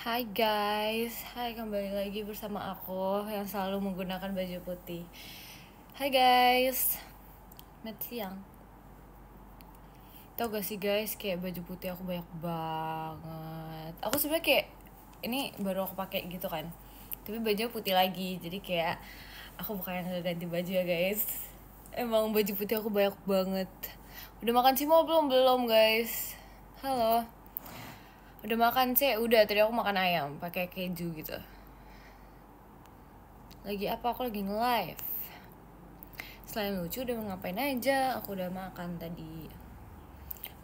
Hai guys, hai kembali lagi bersama aku yang selalu menggunakan baju putih. Hai guys, siang. Tau gak sih guys, kayak baju putih aku banyak banget. Aku sebenarnya kayak ini baru aku pakai gitu kan, tapi baju putih lagi, jadi kayak aku bukan yang ganti baju ya guys. Emang baju putih aku banyak banget. Udah makan simo belum guys? Halo. Udah makan sih, udah tadi aku makan ayam pakai keju gitu. Lagi apa? Aku lagi nge-live. Selain lucu udah ngapain aja? Aku udah makan tadi.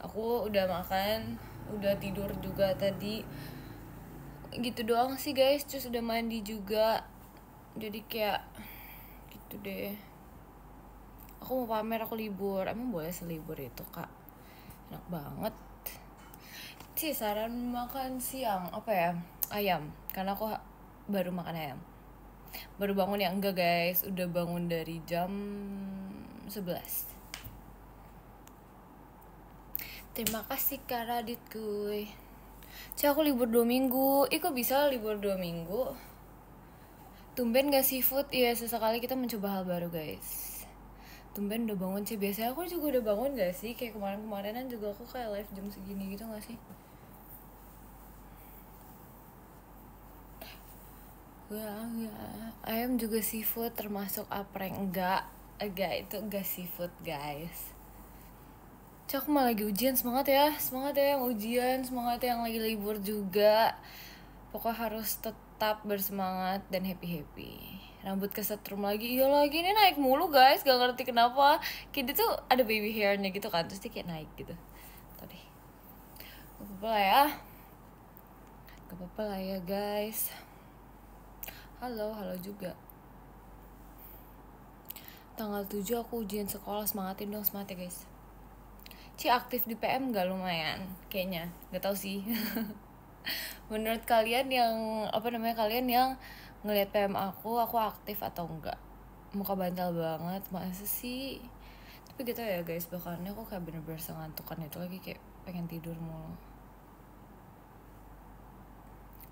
Aku udah makan, udah tidur juga tadi. Gitu doang sih guys, terus udah mandi juga. Jadi kayak gitu deh. Aku mau pamer aku libur. Emang boleh selibur itu, Kak? Enak banget. Saran makan siang apa ya? Ayam. Karena aku baru makan ayam. Baru bangun ya? Enggak guys, udah bangun dari jam 11. Terima kasih Kak Radit kuy. Aku libur 2 minggu. Kok bisa libur 2 minggu? Tumben gak seafood? Iya, sesekali kita mencoba hal baru guys. Tumben udah bangun sih. Biasanya aku juga udah bangun gak sih? Kayak kemarin-kemarinan juga aku kayak live jam segini gitu gak sih? Ayam juga seafood termasuk apreng. Enggak itu enggak seafood guys. Aku malah lagi ujian, semangat ya yang ujian, semangat ya yang lagi libur juga. Pokoknya harus tetap bersemangat dan happy. Rambut kesetrum lagi, iya lagi ini naik mulu guys, gak ngerti kenapa. Kayak dia tuh ada baby hairnya gitu kan, terus dia kayak naik gitu. Tadi gak apa-apa lah ya guys. Halo juga. Tanggal 7 aku ujian sekolah, semangatin dong, semangat ya guys. Aktif di PM gak? Lumayan kayaknya, gak tau sih. Menurut kalian yang kalian yang ngelihat PM aku aktif atau enggak? Muka bantal banget, masa sih? Tapi gitu ya guys, bahkannya aku kayak bener-bener sengantukan itu lagi, kayak pengen tidur mulu.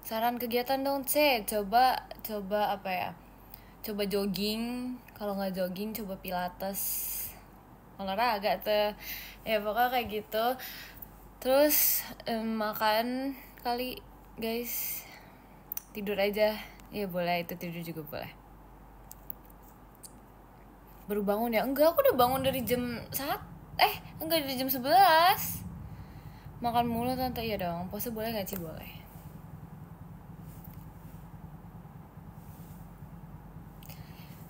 Saran kegiatan dong coba apa ya? Coba jogging, kalau nggak jogging coba pilates, olahraga tuh ya, pokoknya kayak gitu. Terus makan kali guys, tidur aja ya boleh, itu tidur juga boleh. Baru bangun ya? Enggak, aku udah bangun dari jam 1. Enggak, dari jam 11. Makan mulu tante. Iya dong, pose boleh gak sih? Boleh.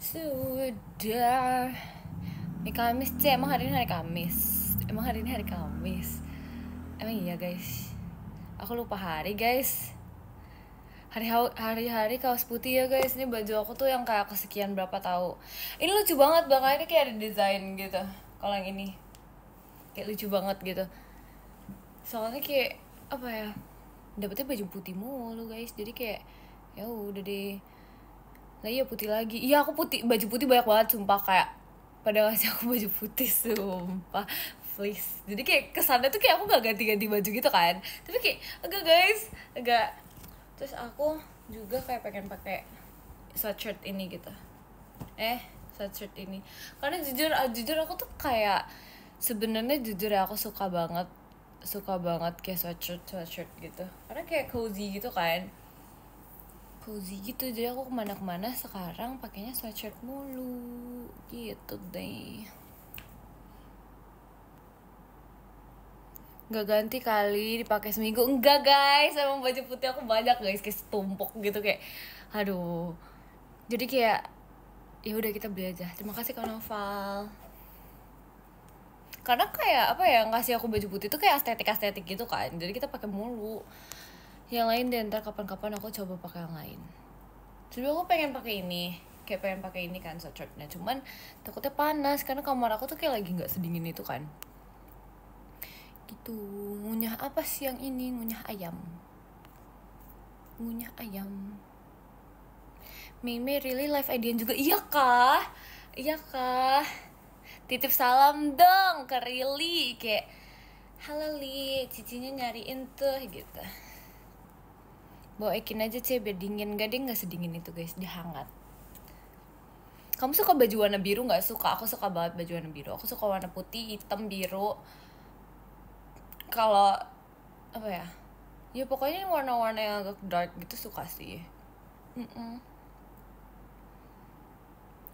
Sudah. Ini Kamis emang hari ini hari Kamis. Emang iya guys, aku lupa hari guys. Hari-hari kaos putih ya guys. Ini baju aku tuh yang kayak kesekian berapa tahu. Ini lucu banget, belakangnya ini kayak ada desain gitu. Kalau yang ini kayak lucu banget gitu. Soalnya kayak apa ya, dapetnya baju putih mulu guys. Jadi kayak ya udah deh. Nah iya putih lagi. Iya aku baju putih banyak banget sumpah, kayak pada ngasih aku baju putih sumpah. Please. Jadi kayak kesannya tuh kayak aku gak ganti-ganti baju gitu kan. Tapi kayak agak guys, agak. Terus aku juga kayak pengen pakai sweatshirt ini gitu. Sweatshirt ini. Karena jujur aku tuh kayak sebenarnya jujur ya, aku suka banget kayak sweatshirt gitu. Karena kayak cozy gitu kan. Cozy gitu, jadi aku kemana-kemana sekarang pakainya sweatshirt mulu gitu deh. Nggak ganti kali, dipakai seminggu. Enggak guys, emang baju putih aku banyak guys, kayak setumpuk gitu, kayak aduh. Jadi kayak ya udah kita beli aja. Terima kasih Kak Noval. Karena kayak apa ya, ngasih aku baju putih tuh kayak estetik gitu kan. Jadi kita pakai mulu. Yang lain deh, ntar kapan-kapan aku coba pakai yang lain. Jadi aku pengen pakai ini, kan sweatshirtnya. Cuman takutnya panas karena kamar aku tuh kayak lagi nggak sedingin itu kan. Gitu. Ngunyah apa sih yang ini? Ngunyah ayam. Meme really live IDN juga. Iya kah? Titip salam dong ke Rili, kayak halo Li, cicinya nyariin tuh gitu. Bawa Ekin aja C biar dingin. Gak, dia gak sedingin itu guys, dia hangat. Kamu suka baju warna biru gak? Suka, aku suka banget baju warna biru. Aku suka warna putih, hitam, biru. Kalau apa ya, ya pokoknya warna-warna yang agak dark gitu suka sih.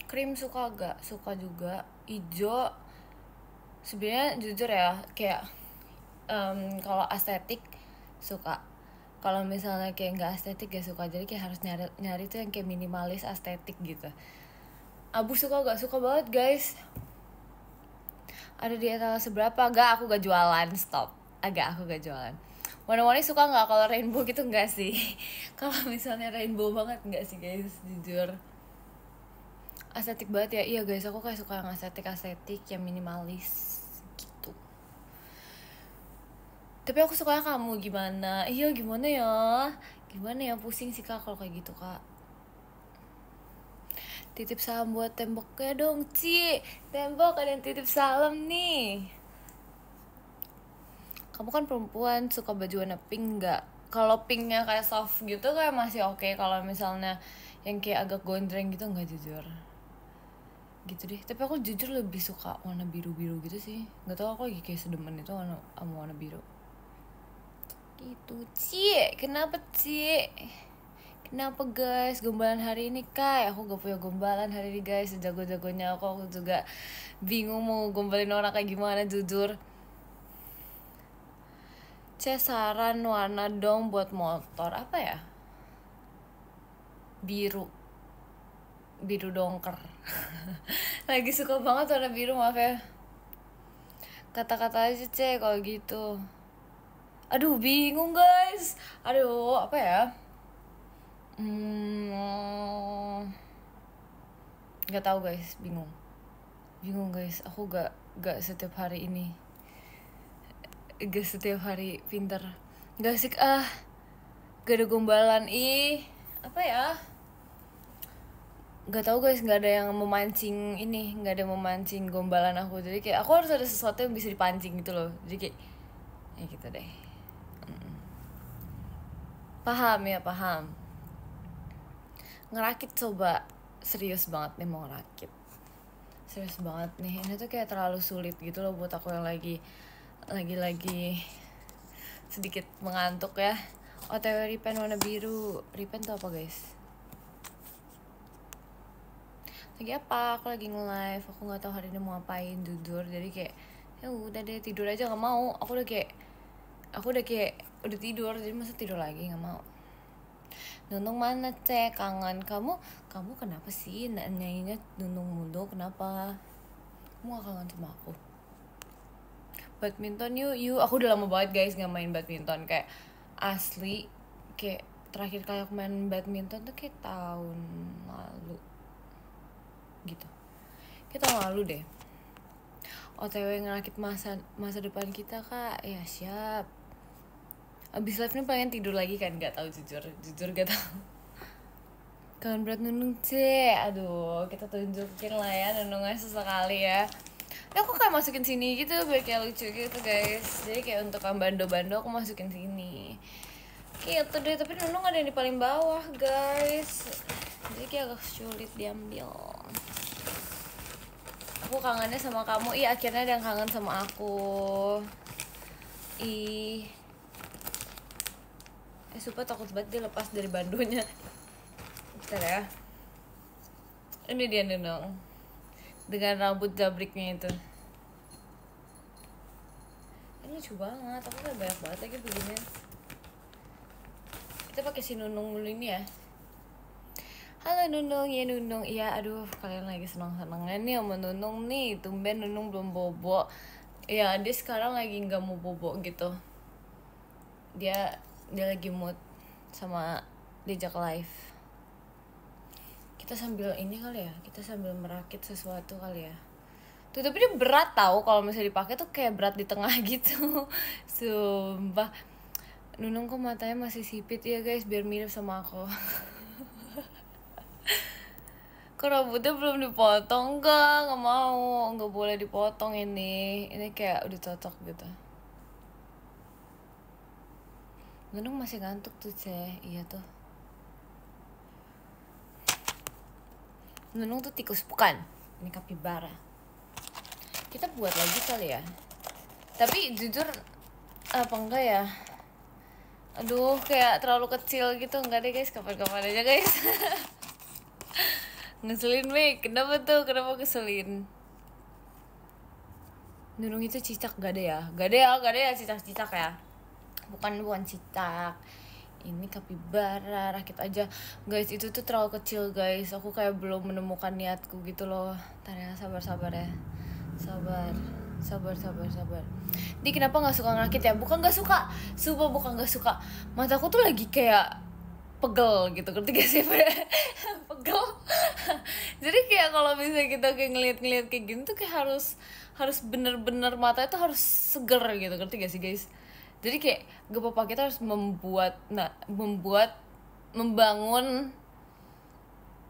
Krim suka gak? Suka juga. Ijo sebenarnya jujur ya, kayak kalau estetik suka. Kalau misalnya kayak nggak estetik gak suka. Jadi kayak harus nyari tuh yang kayak minimalis estetik gitu. Abu suka gak? Suka banget guys. Ada di etalase seberapa? Gak, aku gak jualan. Stop. Aku gak jualan. Warna-warni suka gak? Kalau rainbow gitu gak sih. Kalau misalnya rainbow banget gak sih guys, jujur. Estetik banget ya. Iya guys, aku kayak suka yang estetik yang minimalis gitu. Tapi aku sukanya kamu gimana? Iya gimana ya? Gimana ya, pusing sih kak kalau kayak gitu kak. Titip salam buat temboknya dong Ci. Tembok ada yang titip salam nih. Kamu kan perempuan, suka baju warna pink gak? Kalau pinknya kayak soft gitu kayak masih oke. Kalau misalnya yang kayak agak gondreng gitu nggak, jujur gitu deh. Tapi aku jujur lebih suka warna biru-biru gitu sih. Nggak tahu, aku lagi kayak sedemen itu warna biru gitu. Ci, kenapa Ci? Kenapa guys, gombalan hari ini kak? Aku gak punya gombalan hari ini guys. Sejago-jagonya aku juga bingung mau gombalin orang kayak gimana, jujur. Saran warna dong buat motor. Apa ya? Biru dongker. Lagi suka banget warna biru, maaf ya. Kata-kata aja C kalau gitu. Aduh bingung guys. Aduh apa ya? Gak tahu guys, bingung guys. Aku gak setiap hari ini, gak setiap hari pinter. Gak asik gak ada gombalan. Apa ya, gak tahu guys. Gak ada yang memancing ini, gak ada yang memancing gombalan aku. Jadi kayak aku harus ada sesuatu yang bisa dipancing gitu loh. Jadi kayak ya gitu deh. Paham. Ngerakit coba. Serius banget nih mau ngerakit. Serius banget nih. Ini tuh kayak terlalu sulit gitu loh buat aku yang lagi sedikit mengantuk ya. OTW Ripen warna biru. Ripen tuh apa guys? Lagi apa? Aku lagi nge-live. Aku gak tahu hari ini mau ngapain, jujur. Jadi kayak ya udah deh, tidur aja. Gak mau. Aku udah tidur. Jadi masa tidur lagi, gak mau. Nunung mana cek, kangen kamu kenapa sih nanyainnya Nunung mulu, kenapa kamu gak kangen sama aku? Badminton yuk. Aku udah lama banget guys gak main badminton. Kayak asli, kayak terakhir kali aku main badminton tuh kayak tahun lalu gitu. Kayak tahun lalu deh. OTW ngerakit masa depan kita kak. Ya siap. Abis live ini pengen tidur lagi kan, gak tahu, jujur gak tahu. Kangen berat Nunung C. Aduh, kita tunjukin lah ya Nunungnya sesekali ya. Ini aku kayak masukin sini gitu biar kayak lucu gitu guys. Jadi kayak untuk yang bando-bando aku masukin sini gitu deh. Tapi Nunung ada yang di paling bawah guys, jadi kayak agak sulit diambil. Aku kangennya sama kamu. Akhirnya ada yang kangen sama aku. Sumpah takut banget dia lepas dari bandonya. Bentar ya. Ini dia Nunung dengan rambut jabriknya itu. Ini lucu banget. Aku kan banyak banget lagi begini. Kita pakai si Nunung dulu ini ya. Halo Nunung, ya Nunung. Iya, aduh kalian lagi senang-senangnya nih sama Nunung nih. Tumben Nunung belum bobo. Ya dia sekarang lagi nggak mau bobo gitu. Dia lagi mood sama diajak live. Kita sambil ini kali ya, kita sambil merakit sesuatu kali ya. Tuh tapi dia berat tau, kalau misalnya dipakai tuh kayak berat di tengah gitu. Sumpah. Nunung kok matanya masih sipit ya guys, biar mirip sama aku. Kok rambutnya belum dipotong? Enggak mau, nggak boleh dipotong ini kayak udah cocok gitu. Nunung masih ngantuk tuh Ceh. Iya tuh. Nunung tuh tikus bukan. Ini kapibara. Kita buat lagi kali ya. Tapi jujur apa enggak ya? Aduh kayak terlalu kecil gitu. Enggak deh guys, kapan-kapan aja guys. Ngeselin Mik, kenapa tuh? Kenapa keselin? Nunung itu cicak, gak ada ya? Gak ada ya cicak-cicak ya? Bukan cicak. Ini kapibara, rakit aja. Guys, itu tuh terlalu kecil guys. Aku kayak belum menemukan niatku gitu loh. Ntar ya, sabar ya. Sabar. Dia kenapa gak suka ngerakit ya? Bukan gak suka. Sumpah bukan gak suka. Mataku tuh lagi kayak pegel gitu, ngerti gak sih? Pegel. Jadi kayak kalau misalnya kita kayak ngeliat kayak gini tuh kayak harus bener-bener mata itu harus seger gitu, ngerti gak sih guys? Jadi kayak gak apa-apa, kita harus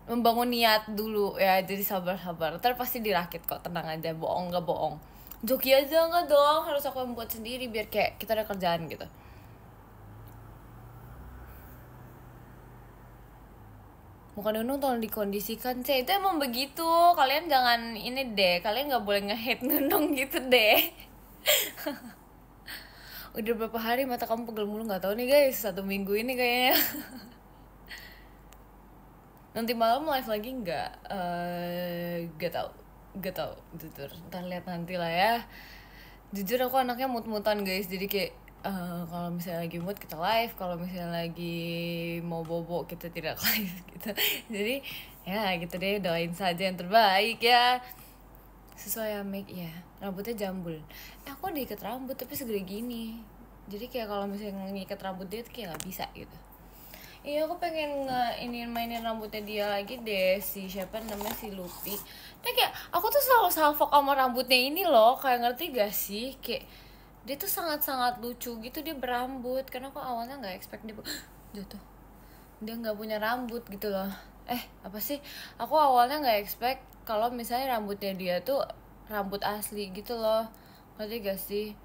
membangun niat dulu ya. Jadi sabar, ntar pasti dirakit kok, tenang aja. Bohong gak bohong, joki aja nggak dong, harus aku yang buat sendiri biar kayak kita ada kerjaan gitu. Muka Nunung tolong dikondisikan Cek, itu emang begitu. Kalian jangan ini deh, kalian gak boleh nge-hate Nunung gitu deh. Udah berapa hari mata kamu pegel mulu, gak tahu nih guys, 1 minggu ini kayaknya. Nanti malam live lagi nggak? Gak tau jujur, ntar lihat nanti lah ya. Jujur aku anaknya mut-mutan guys, jadi kayak kalau misalnya lagi mood kita live, kalau misalnya lagi mau bobo kita tidak live gitu. Jadi ya gitu deh, doain saja yang terbaik ya. Sesuai Amik ya, rambutnya jambul. Aku diikat rambut tapi segede gini. Jadi kayak kalau misalnya ngikat rambut dia tuh kayak nggak bisa gitu. Iya aku pengen mainin rambutnya dia lagi deh, si siapa namanya, si Lupi. Nah kayak aku tuh selalu salfok sama rambutnya ini loh, kayak ngerti gak sih? Kayak dia tuh sangat-sangat lucu gitu, dia berambut. Karena aku awalnya nggak expect dia jatuh. Dia nggak punya rambut gitu loh. Apa sih? Aku awalnya nggak expect kalau misalnya rambutnya dia tuh rambut asli gitu loh. Ngerti gak sih?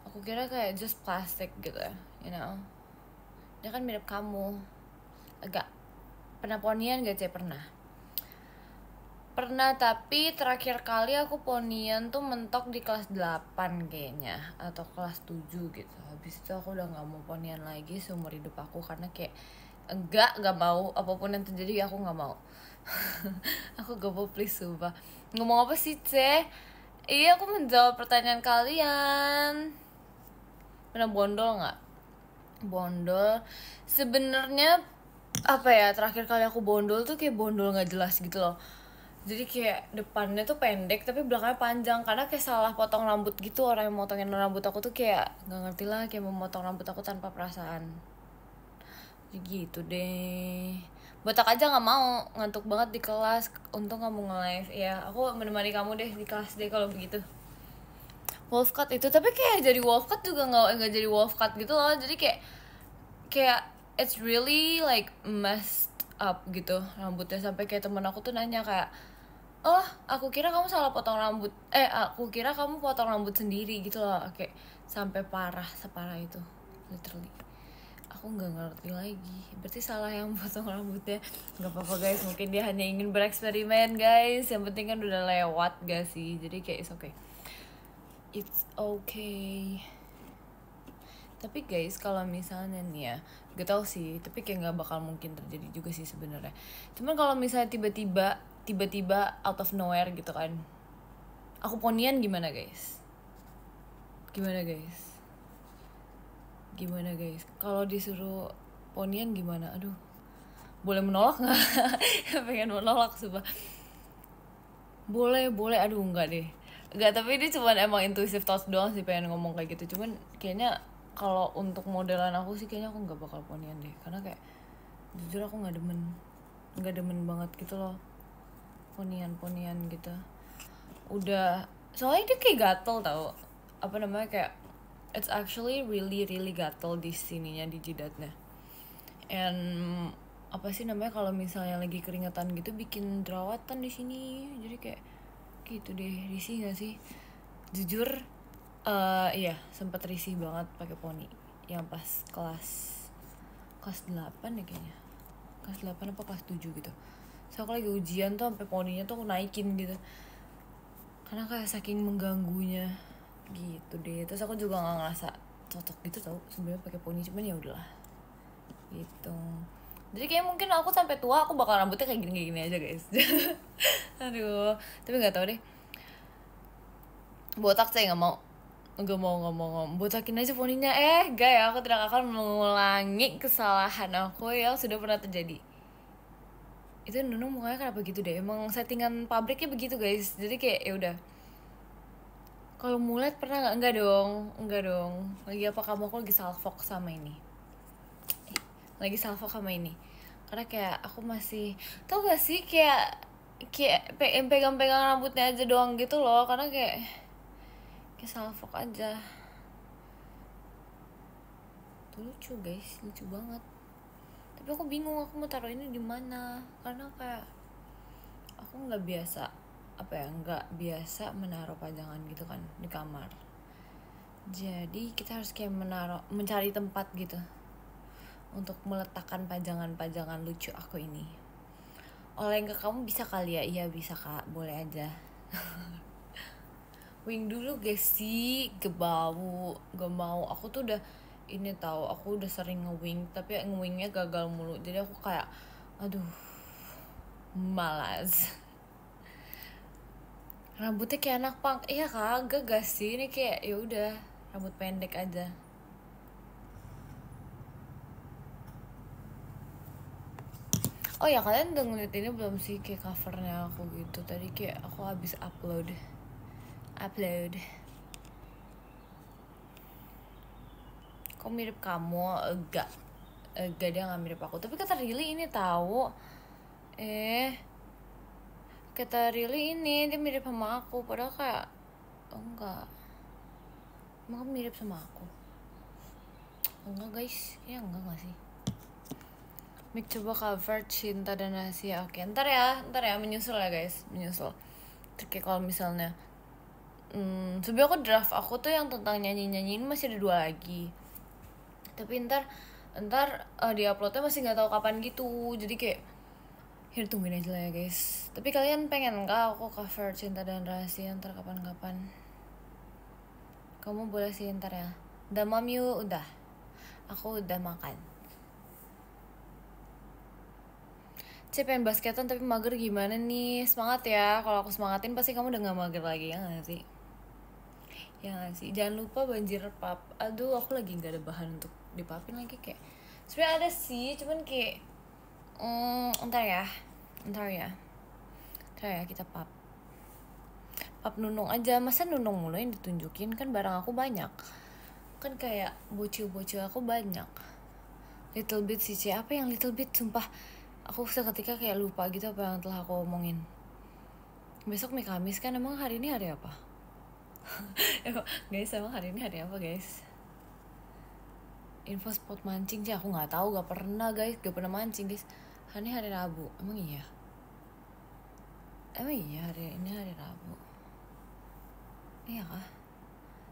Aku kira kayak just plastic gitu, you know. Dia kan mirip kamu. Agak pernah ponian gak Cek? Pernah, tapi terakhir kali aku ponian tuh mentok di kelas 8 kayaknya, atau kelas 7 gitu. Habis itu aku udah gak mau ponian lagi seumur hidup aku, karena kayak gak mau, apapun yang terjadi aku gak mau. Aku gak mau, please, sumpah. Ngomong apa sih Cek? Iya, aku menjawab pertanyaan kalian. Pernah bondol gak? Bondol sebenarnya apa ya, terakhir kali aku bondol tuh kayak bondol nggak jelas gitu loh. Jadi kayak depannya tuh pendek tapi belakangnya panjang, karena kayak salah potong rambut gitu. Orang yang motongin rambut aku tuh kayak nggak ngerti lah, kayak memotong rambut aku tanpa perasaan. Jadi gitu deh, botak aja nggak mau, ngantuk banget di kelas. Untung kamu nge-live ya, aku menemani kamu deh di kelas deh kalau begitu. Wolf cut itu, tapi kayak jadi wolf cut juga nggak jadi wolf cut gitu loh. Jadi kayak it's really like messed up gitu rambutnya, sampai kayak temen aku tuh nanya kayak, oh aku kira kamu salah potong rambut, aku kira kamu potong rambut sendiri gitu loh. Kayak sampai separah itu literally. Aku nggak ngerti lagi, berarti salah yang potong rambutnya. Nggak apa-apa guys, mungkin dia hanya ingin bereksperimen guys, yang penting kan udah lewat gak sih. Jadi kayak it's okay. Tapi guys, kalau misalnya nih ya, gak tau sih, tapi kayak nggak bakal mungkin terjadi juga sih sebenarnya. Cuman kalau misalnya tiba-tiba out of nowhere gitu kan, aku ponian gimana guys? Kalau disuruh ponian gimana? Aduh, boleh menolak nggak? Pengen menolak sumpah. Boleh, aduh enggak deh. Enggak, tapi ini cuma emang intuitive thoughts doang sih, pengen ngomong kayak gitu. Cuman kayaknya kalau untuk modelan aku sih kayaknya aku nggak bakal ponian deh, karena kayak jujur aku nggak demen banget gitu loh ponian gitu. Udah, soalnya dia kayak gatel tau, apa namanya, kayak it's actually really gatel di sininya, di jidatnya. And apa sih namanya, kalau misalnya lagi keringetan gitu bikin jerawatan di sini. Jadi kayak gitu deh, risih gak sih? Jujur iya, sempat risih banget pakai poni. yang pas kelas 8 ya kayaknya, kelas 8 apa kelas 7 gitu. So aku lagi ujian tuh sampai poninya tuh aku naikin gitu karena kayak saking mengganggunya gitu deh. Terus aku juga nggak ngerasa cocok gitu tau sebenarnya pakai poni, cuman ya udahlah gitu. Jadi kayak mungkin aku sampai tua aku bakal rambutnya kayak gini aja guys. Aduh, tapi nggak tahu deh, botak saya nggak mau botakin aja poninya. Gak ya, aku tidak akan mengulangi kesalahan aku yang sudah pernah terjadi. Itu Nunung mukanya kenapa gitu deh, emang settingan pabriknya begitu guys. Jadi kayak ya udah. Kalau mulet pernah nggak? Enggak dong. Lagi apa kamu? Aku lagi salfok sama ini. Karena kayak aku masih, tau gak sih kayak pegang-pegang rambutnya aja doang gitu loh. Karena kayak salfok aja. Tuh lucu guys, lucu banget. Tapi aku bingung aku mau taruh ini di mana. Karena kayak aku nggak biasa menaruh pajangan gitu kan di kamar. Jadi kita harus kayak mencari tempat gitu untuk meletakkan pajangan-pajangan lucu aku ini. Oleh ke kamu bisa kali ya? Iya bisa kak, boleh aja. Wing dulu guys sih, gak mau. Aku tuh udah ini tahu, aku udah sering nge-wing tapi nge-wingnya gagal mulu. Jadi aku kayak aduh malas. Rambutnya kayak anak punk. Iya kagak gak sih, ini kayak ya udah rambut pendek aja. Oh ya, kalian udah ngeliat ini belum sih kayak covernya aku gitu? Tadi kayak aku habis upload. Kok mirip kamu? Enggak, dia nggak mirip aku. Tapi kata Rili ini tahu. Kata Rili ini dia mirip sama aku. Padahal kayak enggak. Emang kamu mirip sama aku? Enggak guys, ya enggak sih. Mik coba cover Cinta dan Rahasia. Oke, ntar ya menyusul ya guys, menyusul. Terus kalau misalnya sebenernya aku draft aku tuh yang tentang nyanyi ini masih ada 2 lagi. Tapi ntar di uploadnya masih nggak tahu kapan gitu. Jadi kayak ya tungguin aja lah ya guys. Tapi kalian pengen nggak aku cover Cinta dan Rahasia ntar kapan-kapan? Kamu boleh sih ntar ya. Udah mami udah. Aku udah makan. Pengen basketan tapi mager gimana nih? Semangat ya. Kalau aku semangatin pasti kamu udah gak mager lagi, ya gak sih? Ya gak sih? Jangan lupa banjir pap. Aduh, aku lagi gak ada bahan untuk dipapin lagi kayak. Sebenarnya ada sih, cuman kayak ntar ya kita pap Nunung aja. Masa Nunung mulu yang ditunjukin? Kan barang aku banyak. Kan kayak bocil-bocil aku banyak. Little bit sih, apa yang little bit? Sumpah aku seketika kayak lupa gitu apa yang telah aku omongin. Besok Kamis kan, emang hari ini hari apa? Guys, emang hari ini hari apa guys? Info spot mancing sih aku nggak tahu, gak pernah mancing guys. Hari ini hari Rabu, emang iya hari ini hari Rabu. Iya kah?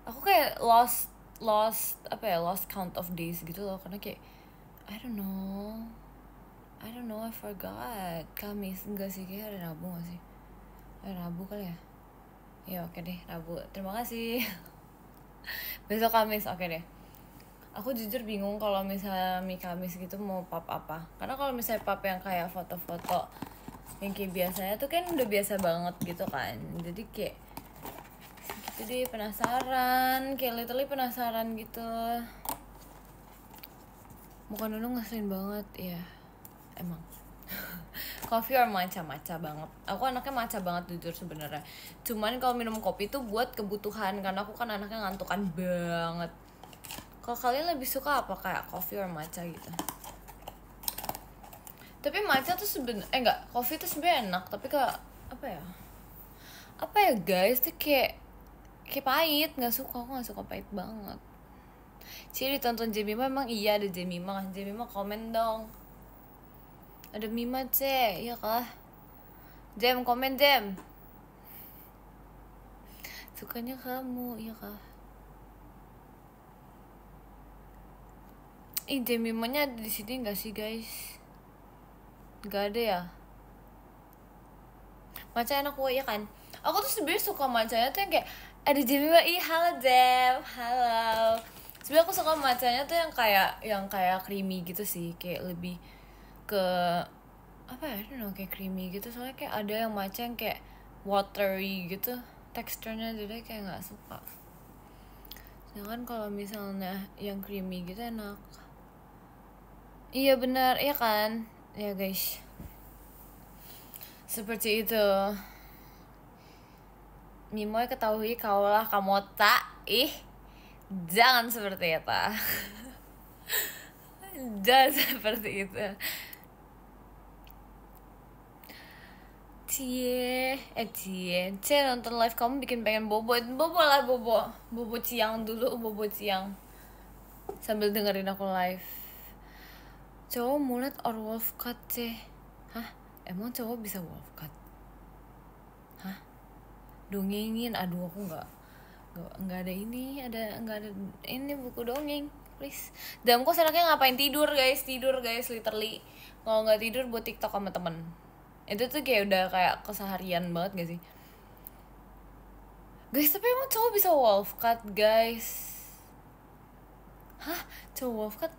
Aku kayak lost count of days gitu loh, karena kayak I don't know, I forgot. Kamis enggak sih, kayak hari Rabu gak sih? Hari Rabu kali ya? Ya oke deh, Rabu. Terima kasih. Besok Kamis, oke deh. Aku jujur bingung kalau misalnya Kamis gitu mau pap apa. Karena kalau misalnya pap yang kayak foto-foto yang kayak biasanya tuh kan udah biasa banget gitu kan. Jadi kayak gitu deh, penasaran. Kayak literally penasaran gitu. Muka Nunung ngeselin banget, ya emang. Coffee or matcha banget. Aku anaknya matcha banget jujur sebenarnya. Cuman kalau minum kopi tuh buat kebutuhan, karena aku kan anaknya ngantukan banget. Kalau kalian lebih suka apa, kayak coffee or matcha gitu? Tapi matcha tuh coffee tuh sebenarnya enak, tapi kayak apa ya guys, tuh kayak pahit, aku nggak suka pahit banget. Ditonton Jemima, emang iya ada Jemima komen dong. Ada Mima iya kah? Jem, komen Jem. Sukanya kamu, iya kah? Ih, Jemimanya ada di sini nggak sih guys? Nggak ada ya. Matcha enak kok ya kan. Aku tuh sebenarnya suka matchanya tuh yang kayak ada Jemima. Ih, halo Jem, halo. Sebenarnya aku suka matchanya tuh yang kayak creamy gitu sih, kayak lebih ke apa ya, I don't know, kayak creamy gitu. Soalnya kayak ada yang matcha yang kayak watery gitu teksturnya, jadi kayak nggak suka. Sedangkan kalau misalnya yang creamy gitu enak. Iya benar, iya kan? Ya guys, seperti itu. Mimoy ketahui kaulah kamota. Ih, jangan seperti itu. Jangan seperti itu. Cie nonton live kamu bikin pengen bobo. Bobo lah, bobo ciang dulu, bobo ciang sambil dengerin aku live. Cowok mulet or wolf cut, Cie? Hah? Emang cowok bisa wolf cut? Hah? Dongengin, aduh aku nggak ada ini, nggak ada ini buku dongeng, please. Damku senangnya ngapain, tidur guys, literally. Kalau nggak tidur buat TikTok sama temen. Itu tuh kayak udah kayak keseharian banget gak sih guys? Tapi emang cowok bisa wolf cut guys? Hah? Cowok wolf cut?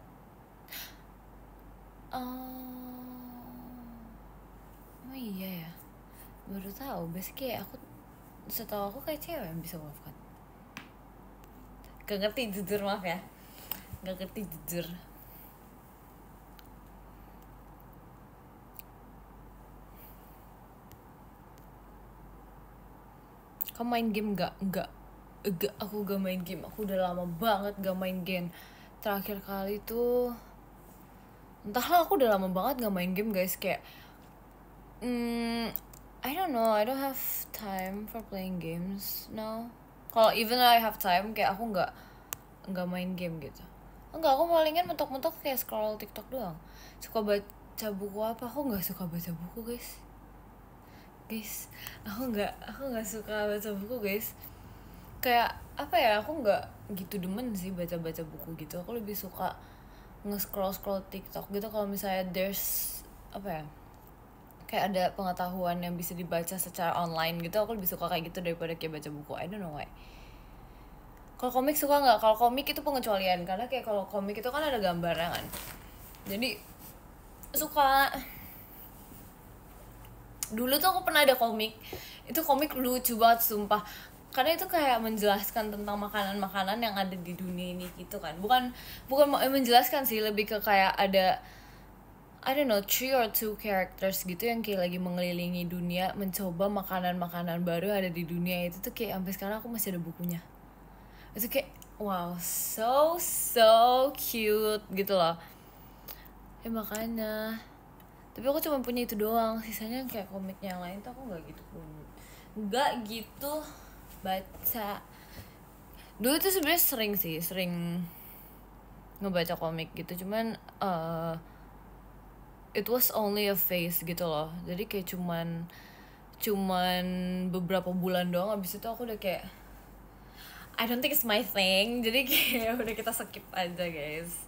Oh iya ya, baru tahu. Biasanya kayak setahu aku kayak cewek yang bisa wolf cut. Gak ngerti jujur, maaf ya, gak ngerti jujur. Kamu main game Enggak, aku gak main game. Aku udah lama banget gak main game. Terakhir kali tuh entahlah, aku udah lama banget gak main game guys. Kayak I don't know, I don't have time for playing games now. Kalau even I have time, kayak aku nggak main game gitu. Enggak, aku palingan mentok-mentok kayak scroll TikTok doang. Suka baca buku apa? Aku nggak suka baca buku guys. Aku nggak suka baca buku guys. Kayak apa ya, aku nggak gitu demen sih baca buku gitu. Aku lebih suka nge-scroll TikTok gitu. Kalau misalnya there's apa ya, kayak ada pengetahuan yang bisa dibaca secara online gitu, aku lebih suka kayak gitu daripada kayak baca buku. I don't know why. Kalau komik suka nggak? Kalau komik itu pengecualian, karena kayak kalau komik itu kan ada gambarnya kan, jadi suka. Dulu tuh aku pernah ada komik, itu komik lucu banget sumpah, karena itu kayak menjelaskan tentang makanan-makanan yang ada di dunia ini gitu kan. Bukan menjelaskan sih, lebih ke kayak ada I don't know 3 or 2 characters gitu yang kayak lagi mengelilingi dunia mencoba makanan-makanan baru yang ada di dunia itu tuh. Kayak sampai sekarang aku masih ada bukunya. Itu kayak wow, so cute gitu loh. Makanya. Tapi aku cuma punya itu doang, sisanya kayak komiknya yang lain tuh aku nggak gitu baca. Dulu tuh sebenarnya sering ngebaca komik gitu, cuman it was only a phase gitu loh. Jadi kayak cuman beberapa bulan doang, abis itu aku udah kayak I don't think it's my thing. Jadi kayak udah kita skip aja guys.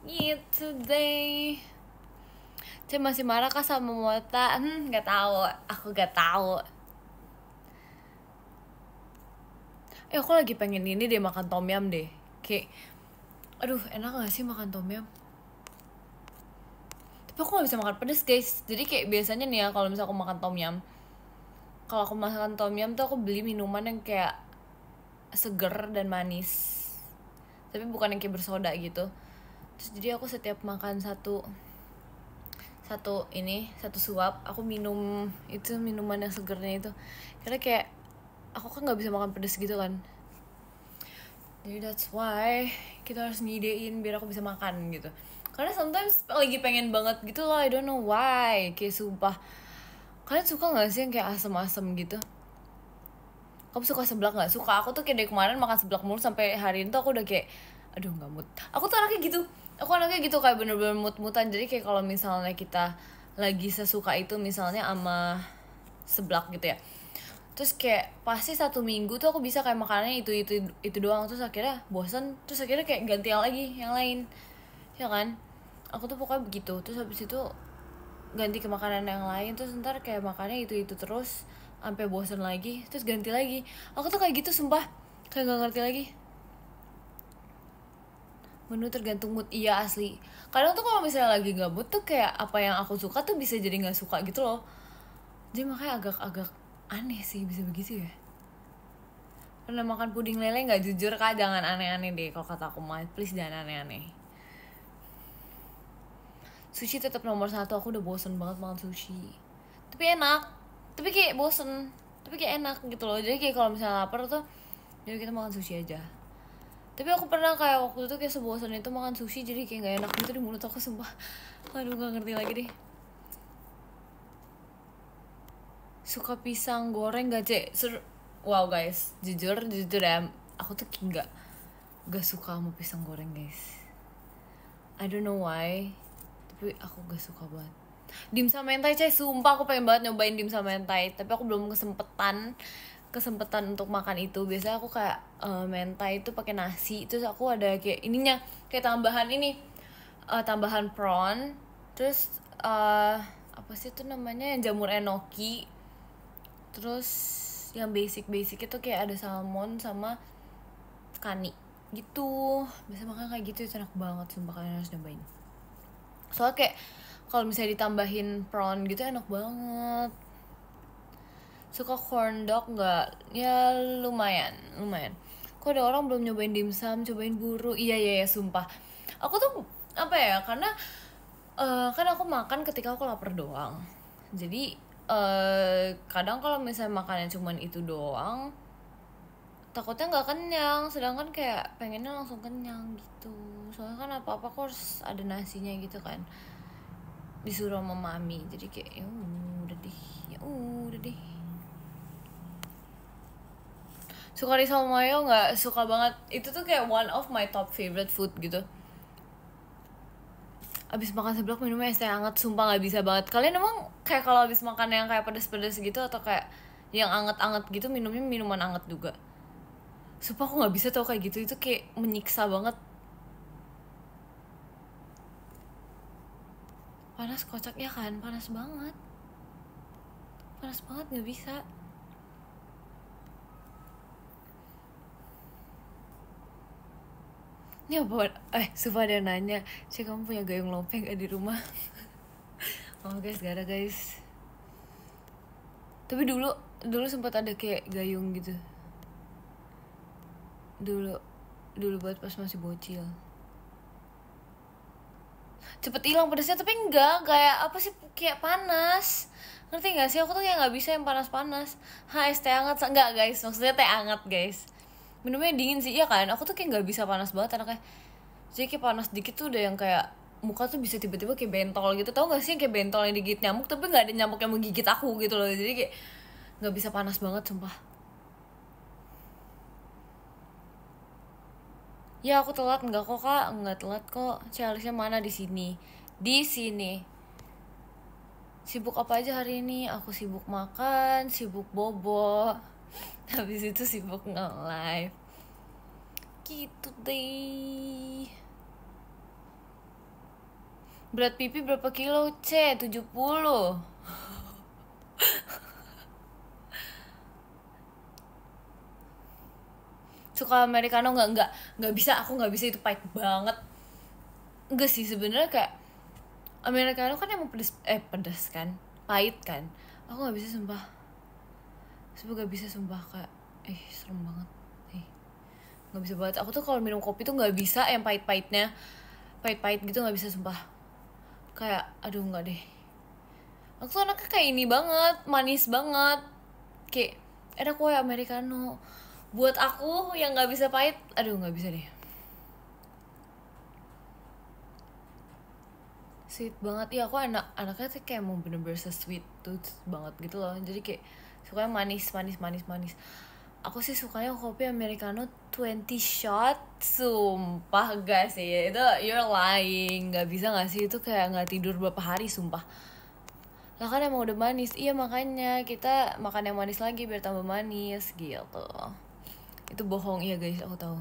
Gitu deh. Saya masih marah kah sama Mota? Gak tahu. Aku gak tahu. Aku lagi pengen ini deh, makan tom yum deh. Kayak aduh, enak gak sih makan tom yum? Tapi aku gak bisa makan pedas guys. Jadi kayak biasanya nih ya, kalau misalnya aku makan tom yum, kalau aku makan tom yum tuh aku beli minuman yang kayak seger dan manis, tapi bukan yang kayak bersoda gitu. Terus jadi aku setiap makan satu suap, aku minum itu minuman yang segernya itu, karena kayak aku kan nggak bisa makan pedas gitu kan. Jadi that's why kita harus ngidein biar aku bisa makan gitu. Karena sometimes lagi pengen banget gitu loh, I don't know why. Kayak sumpah, kalian suka nggak sih yang kayak asem-asem gitu? Kamu suka seblak nggak? Suka. Aku tuh kayak dari kemarin makan seblak mulu, sampai hari ini tuh aku udah kayak aduh nggak mood. Aku tuh anaknya gitu. Kayak bener-bener mood-moodan. Jadi kayak kalau misalnya kita lagi sesuka itu misalnya sama seblak gitu ya, terus kayak pasti 1 minggu tuh aku bisa kayak makanannya itu doang. Terus akhirnya bosan, terus akhirnya kayak ganti yang lain. ya kan. Aku tuh pokoknya begitu, terus habis itu ganti ke makanan yang lain, terus ntar kayak makannya itu terus sampai bosen lagi, terus ganti lagi. Aku tuh kayak gitu sumpah, kayak gak ngerti lagi. Menu tergantung mood, iya asli. Kadang tuh kalau misalnya lagi gak mood tuh kayak apa yang aku suka tuh bisa jadi nggak suka gitu loh. Jadi makanya agak aneh sih bisa begitu ya. Pernah makan puding lele nggak? Jujur kak, jangan aneh-aneh deh kalau kata aku mah, please jangan aneh-aneh. Sushi tetap nomor 1, aku udah bosen banget makan sushi. Tapi enak, tapi kayak bosen, tapi kayak enak gitu loh. Jadi kayak kalau misalnya lapar tuh, jadi kita makan sushi aja. Tapi aku pernah kayak waktu itu kayak sebosan itu makan sushi, jadi kayak gak enak gitu di mulut aku sumpah. Aduh gak ngerti lagi deh. Suka pisang goreng gak cek? Wow guys, jujur ya, aku tuh gak suka sama pisang goreng guys. I don't know why, tapi aku gak suka banget. Dimsum mentai cek, sumpah aku pengen banget nyobain dimsum mentai, tapi aku belum kesempatan untuk makan itu. Biasanya aku kayak mentai itu pakai nasi, terus aku ada kayak ininya, kayak tambahan ini, tambahan prawn, terus apa sih itu namanya, yang jamur enoki, terus yang basic itu kayak ada salmon sama kani gitu. Biasa makan kayak gitu, itu enak banget sumpah, kalian harus nyobain. Soalnya kayak kalau misalnya ditambahin prawn gitu enak banget. Suka corn dog nggak? Ya lumayan. Kok ada orang belum nyobain dimsum, cobain buru. Iya sumpah. Aku tuh apa ya, karena kan aku makan ketika aku lapar doang. Jadi kadang kalau misalnya makannya cuman itu doang, takutnya nggak kenyang. Sedangkan kayak pengennya langsung kenyang gitu. Soalnya kan apa-apa kok harus ada nasinya gitu kan, disuruh sama mami. Jadi kayak ya udah deh. Suka risol mayo nggak? Suka banget. Itu tuh kayak one of my top favorite food gitu. Abis makan seblak minumnya es teh hangat, sumpah nggak bisa banget. Kalian emang kayak kalau abis makan yang kayak pedes-pedes gitu atau kayak yang anget-anget gitu minumnya minuman anget juga? Sumpah aku nggak bisa tau kayak gitu, itu kayak menyiksa banget. Panas kocak ya kan, panas banget nggak bisa. Ini apa? Sumpah ada yang nanya, Cek kamu punya gayung lopeng gak di rumah? Oh guys, gak ada guys. Tapi dulu sempat ada kayak gayung gitu. Dulu buat pas masih bocil. Cepet hilang pedasnya, tapi enggak kayak apa sih, kayak panas. Ngerti gak sih? Aku tuh kayak gak bisa yang panas-panas. Es teh hangat, enggak guys, maksudnya teh hangat guys. Minumnya dingin sih, iya kan? Aku tuh kayak gak bisa panas banget anaknya. Jadi kayak panas dikit tuh udah yang kayak muka tuh bisa tiba-tiba kayak bentol gitu. Tau gak sih yang kayak bentol yang digigit nyamuk tapi gak ada nyamuk yang menggigit aku gitu loh. Jadi kayak gak bisa panas banget sumpah. Ya aku telat enggak kok kak, enggak telat kok. Challenge-nya mana di sini? Di sini. Sibuk apa aja hari ini? Aku sibuk makan, sibuk bobo. Habis itu sibuk nge-live. Gitu deh. Berat pipi berapa kilo? 70. Suka americano nggak bisa, aku nggak bisa, itu pahit banget. Enggak sih sebenarnya, kayak americano kan emang pedes kan, pahit kan. Aku nggak bisa sumpah nggak bisa sumpah, kayak serem banget. Nggak bisa banget. Aku tuh kalau minum kopi tuh nggak bisa yang pahit gitu, nggak bisa sumpah. Kayak aduh nggak deh. Aku tuh anaknya kayak ini banget, manis banget, kayak enak kok ya americano. Buat aku yang nggak bisa pahit, aduh nggak bisa deh. Sweet banget, iya aku anaknya tuh kayak mau bener-bener sweet tooth banget gitu loh. Jadi kayak sukanya manis. Aku sih sukanya kopi americano 20 shot. Sumpah gak sih, itu you're lying. Gak bisa gak sih, itu kayak gak tidur berapa hari sumpah. Lah kan emang udah manis. Iya makanya kita makan yang manis lagi biar tambah manis gitu. Itu bohong, iya guys, aku tahu.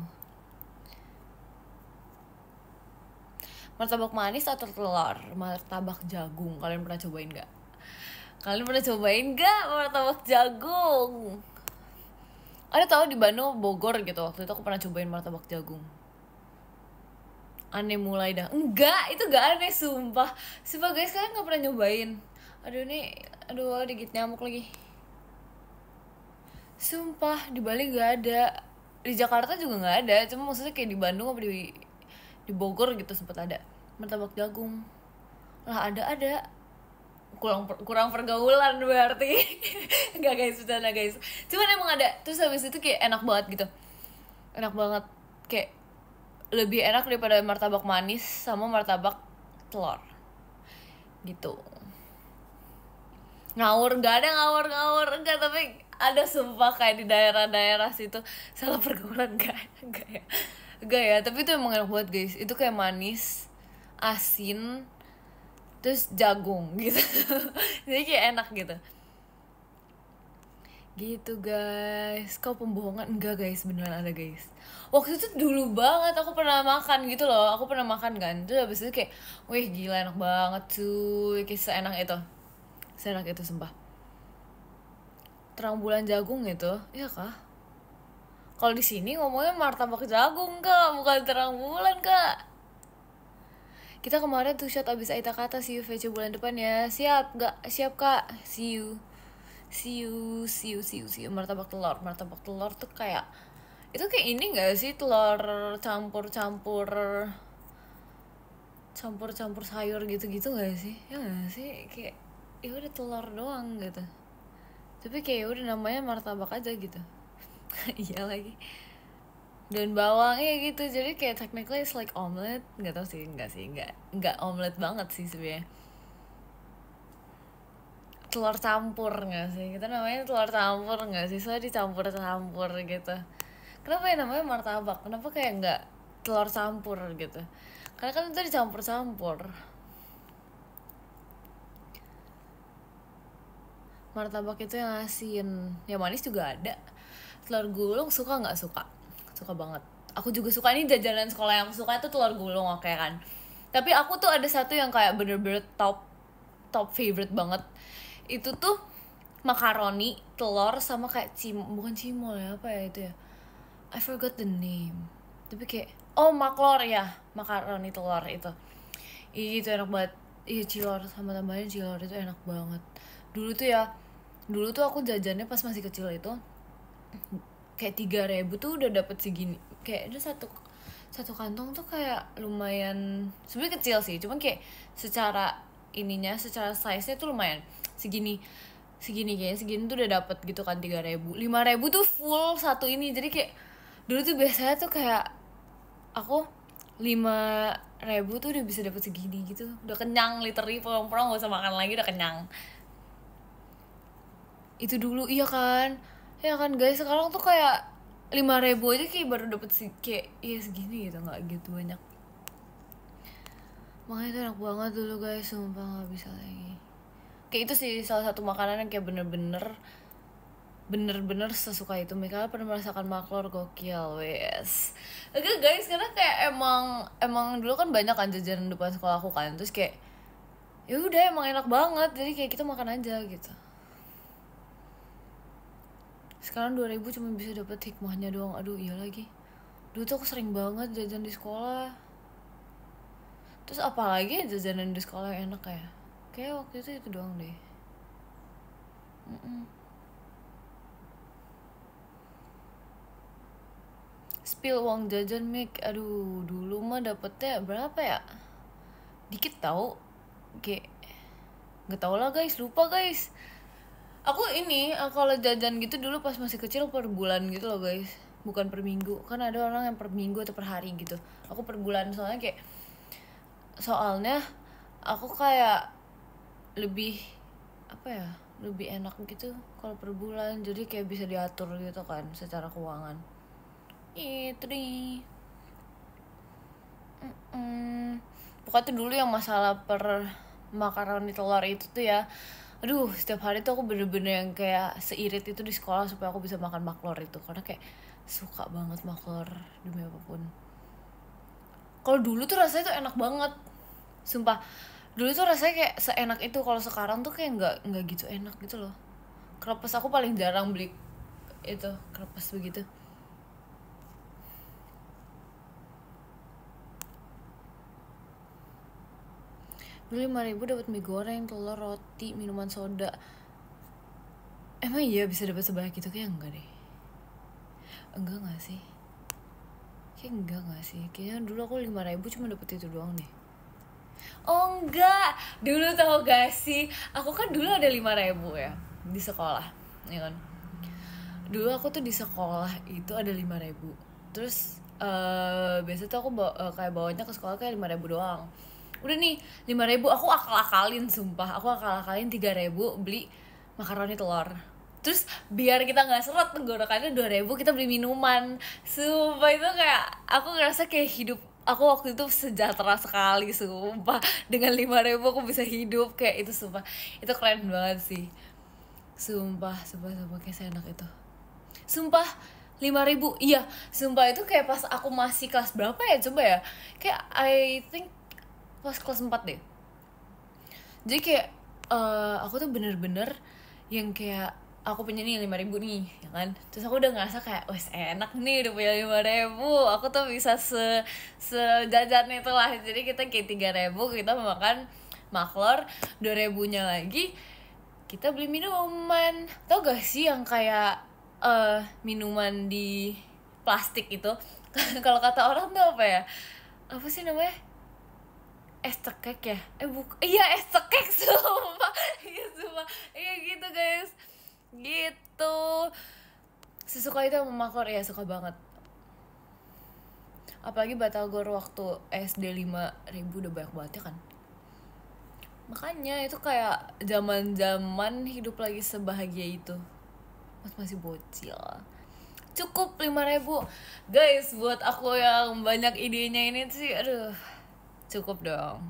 Martabak manis atau telur? Martabak jagung. Kalian pernah cobain nggak? Kalian pernah cobain nggak martabak jagung? Ada tahu di Bandung, Bogor gitu. Waktu itu aku pernah cobain martabak jagung. Aneh mulai dah. Enggak, itu gak aneh, sumpah. Sumpah guys, kalian gak pernah nyobain. Aduh, digigit nyamuk lagi. Sumpah, di Bali gak ada. Di Jakarta juga gak ada. Cuma maksudnya kayak di Bandung apa di Bogor gitu sempat ada martabak jagung. Lah ada. Kurang pergaulan berarti. Enggak guys, bercanda guys. Cuman emang ada. Terus habis itu kayak enak banget gitu. Enak banget. Kayak lebih enak daripada martabak manis sama martabak telur gitu. Ngawur nggak ada, ngawur enggak, tapi ada sumpah kayak di daerah-daerah situ salah pergaulan enggak ya, tapi itu emang enak banget guys. Itu kayak manis, asin, terus jagung gitu. Jadi kayak enak gitu guys. Kau pembohongan? Enggak guys, beneran ada guys. Waktu itu dulu banget aku pernah makan gitu loh. Aku pernah makan kan. Terus habis itu kayak, wih gila enak banget cuy. Kayak seenak itu sumpah. Terang bulan jagung gitu, iya kah? Kalau di sini ngomongnya martabak jagung kak, bukan terang bulan kak. Kita kemarin tuh shot abis Aita kata see you VC bulan depan ya. Siap kak? See you. Martabak telur tuh kayak, itu kayak ini gak sih, telur campur sayur gitu gak sih? Ya gak sih, kayak ya udah telur doang gitu, tapi kayak udah namanya martabak aja gitu. Iya lagi, dan bawang ya gitu, jadi kayak technically it's like omelet. Nggak tahu sih, nggak omelet banget sih sebenarnya. Telur campur nggak sih, kita namanya telur campur nggak sih, soalnya dicampur gitu. Kenapa ya namanya martabak, kenapa kayak nggak telur campur gitu? Karena kan itu dicampur. Martabak itu yang asin, yang manis juga ada. Telur gulung suka nggak? Suka banget. Aku juga suka. Nih jajanan sekolah yang aku suka itu telur gulung, oke kan. Tapi aku tuh ada satu yang kayak bener-bener top favorite banget. Itu tuh makaroni, telur, sama kayak bukan cimol ya, apa ya itu ya, I forgot the name. Tapi kayak, maklor ya, makaroni telur itu. Itu enak banget. Iya, cilor sama tambahin cilor itu enak banget. Dulu tuh aku jajannya pas masih kecil itu kayak 3.000 tuh udah dapet segini. Kayak ada satu kantong tuh kayak lumayan, sebenarnya kecil sih, cuman kayak secara size nya tuh lumayan segini kayaknya segini tuh udah dapet gitu kan. 5.000 tuh full satu ini. Jadi kayak dulu tuh biasanya tuh kayak aku 5.000 tuh udah bisa dapet segini gitu, udah kenyang literally, pulang-pulang gak usah makan lagi udah kenyang. Itu dulu iya kan guys. Sekarang tuh kayak 5.000 aja kayak baru dapet kayak segini gitu, nggak gitu banyak. Makanya itu enak banget dulu guys, sumpah nggak bisa lagi. Kayak itu sih salah satu makanan yang kayak bener-bener sesuka itu. Mereka pernah merasakan maklor gokil, wes. Oke guys, karena kayak emang dulu kan banyak kan jajanan depan sekolah aku kan, terus kayak ya udah emang enak banget, jadi kayak kita makan aja gitu. Sekarang 2.000 cuma bisa dapet hikmahnya doang. Aduh iya lagi, dulu tuh aku sering banget jajan di sekolah. Terus apalagi jajanan di sekolah yang enak ya, kayak waktu itu doang deh. Spill uang jajan Mik. Aduh dulu mah dapetnya berapa ya, dikit tau, kayak nggak tau lah guys, lupa guys. Aku kalau jajan gitu dulu pas masih kecil per bulan gitu loh guys, bukan per minggu. Kan ada orang yang per minggu atau per hari gitu. Aku per bulan, soalnya aku kayak lebih lebih enak gitu kalau per bulan, jadi kayak bisa diatur gitu kan secara keuangan. Itu nih. Pokoknya tuh dulu yang masalah per makaroni telur itu tuh ya, aduh setiap hari tuh aku bener-bener yang kayak seirit itu di sekolah supaya aku bisa makan maklor itu, karena kayak suka banget maklor demi apapun. Kalau dulu tuh rasanya tuh enak banget, sumpah. Dulu tuh rasanya kayak seenak itu. Kalau sekarang tuh kayak nggak gitu enak gitu loh. Kerapes aku paling jarang beli itu kerapes begitu. Dulu 5.000 dapat mie goreng, telur, roti, minuman soda. Emang iya bisa dapat sebanyak itu? Kayak enggak deh. Enggak nggak sih? Kayak enggak nggak sih? Kayaknya dulu aku 5.000 cuma dapet itu doang deh. Oh enggak, dulu tau gak sih? Aku kan dulu ada 5.000 ya di sekolah, ya kan? Dulu aku tuh di sekolah itu ada 5.000. Terus biasa tuh aku kayak bawanya ke sekolah kayak 5.000 doang. Udah nih 5.000 aku akal-akalin, sumpah. Aku akal-akalin 3.000 beli makaroni telur. Terus biar kita nggak seret tenggorokannya 2.000 kita beli minuman. Sumpah itu kayak aku ngerasa kayak hidup aku waktu itu sejahtera sekali, sumpah. Dengan 5.000 aku bisa hidup kayak itu, sumpah. Itu keren banget sih. Sumpah kayak seenak itu. Sumpah 5.000, iya. Sumpah itu kayak pas aku masih kelas berapa ya, coba ya. Kayak I think pas kelas 4 deh. Jadi kayak aku tuh bener-bener yang kayak aku punya nih 5.000 nih, ya kan. Terus aku udah ngerasa kayak wes enak nih udah punya 5.000. Aku tuh bisa sejajan itu lah. Jadi kita kayak 3.000 kita makan maklor, 2.000-nya lagi kita beli minuman. Tau gak sih yang kayak minuman di plastik itu? Kalau kata orang tuh apa ya? Apa sih namanya? Es cekek ya? Iya es cekek, sumpah. Iya sumpah. Iya gitu guys. Gitu. Sesuka itu sama maklor ya, suka banget. Apalagi batagor waktu SD 5.000 udah banyak banget ya kan. Makanya itu kayak zaman-zaman hidup lagi sebahagia itu. Masih bocil. Cukup 5.000 guys buat aku yang banyak idenya ini sih. Aduh, cukup dong.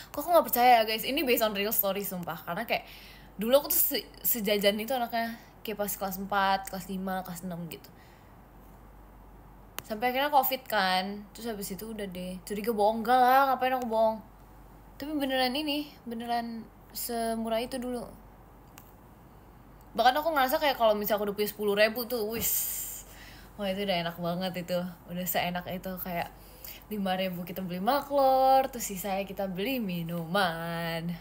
Kok aku nggak percaya ya guys, ini based on real story sumpah. Karena kayak dulu aku tuh sejajan itu anaknya. Kayak pas kelas 4, kelas 5, kelas 6 gitu. Sampai akhirnya covid kan. Terus habis itu udah deh. Curiga bohong, enggak lah, ngapain aku bohong. Tapi beneran ini, beneran semurah itu dulu. Bahkan aku ngerasa kayak kalau misalnya aku udah punya 10.000 tuh, wis, wah itu udah enak banget itu. Udah seenak itu kayak 5.000 kita beli maklor, terus sisanya kita beli minuman.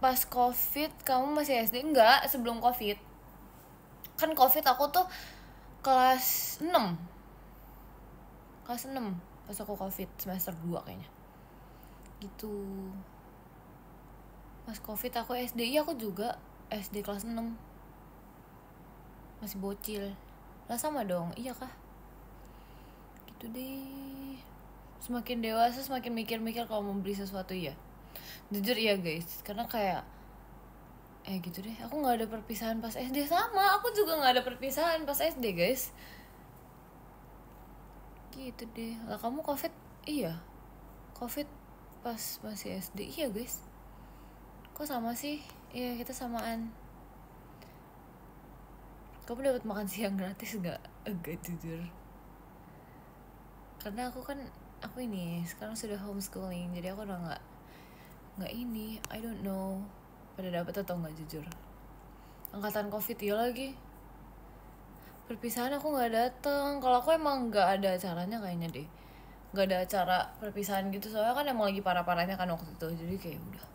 Pas covid kamu masih SD? Enggak, sebelum covid. Kan covid aku tuh kelas 6. Kelas 6 pas aku covid semester 2 kayaknya. Gitu. Pas covid aku SD, iya aku juga SD kelas 6. Masih bocil. Lah sama dong, iya kah? Gitu deh. Semakin dewasa semakin mikir-mikir kalau mau beli sesuatu ya. Jujur iya guys, karena kayak gitu deh. Aku nggak ada perpisahan pas SD, sama. Aku juga nggak ada perpisahan pas SD guys. Gitu deh. Lah kamu covid? Iya. Covid pas masih SD, iya guys. Kok sama sih? Iya kita samaan. Kamu dapat makan siang gratis nggak? Enggak jujur. Karena aku ini sekarang sudah homeschooling, jadi aku udah nggak ini. I don't know pada dapat atau nggak jujur. Angkatan covid ya lagi. Perpisahan aku nggak datang. Kalau aku emang nggak ada acaranya kayaknya deh. Nggak ada acara perpisahan gitu, soalnya kan emang lagi parah-parahnya kan waktu itu, jadi kayak udah.